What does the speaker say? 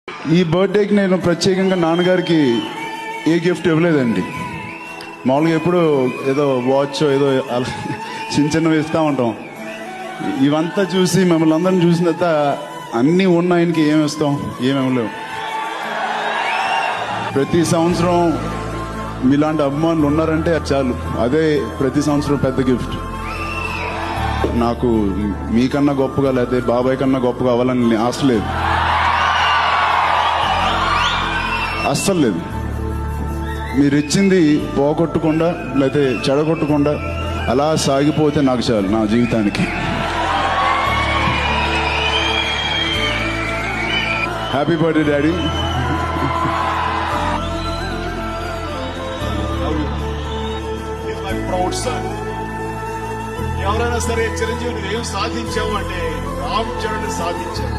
ఈ బర్త్డేకి నేను ప్రత్యేకంగా నాన్నగారికి ఏ గిఫ్ట్ ఇవ్వలేదండి. మామూలుగా ఎప్పుడు ఏదో వాచ్ ఏదో అలా చిన్న చిన్నవి ఇస్తూ ఉంటాం. ఇవంతా చూసి మిమ్మల్ని అందరిని చూసిన తర్వాత అన్నీ ఉన్న ఆయనకి ఏమి ఇస్తాం, ఏమేమలేవు. ప్రతి సంవత్సరం మీలాంటి అభిమానులు ఉన్నారంటే చాలు, అదే ప్రతి సంవత్సరం పెద్ద గిఫ్ట్. నాకు మీకన్నా గొప్పగా లేకపోతే బాబాయ్ కన్నా గొప్పగా అవ్వాలని ఆశ లేదు, అస్సలు లేదు. మీరు ఇచ్చింది పోగొట్టకుండా లేకపోతే చెడగొట్టకుండా అలా సాగిపోతే నాకు చాలు నా జీవితానికి. Happy birthday daddy. ఎవరైనా సరే చిరంజీవి నువ్వేం సాధించావు అంటే రామ్ చరణ్ సాధించావు.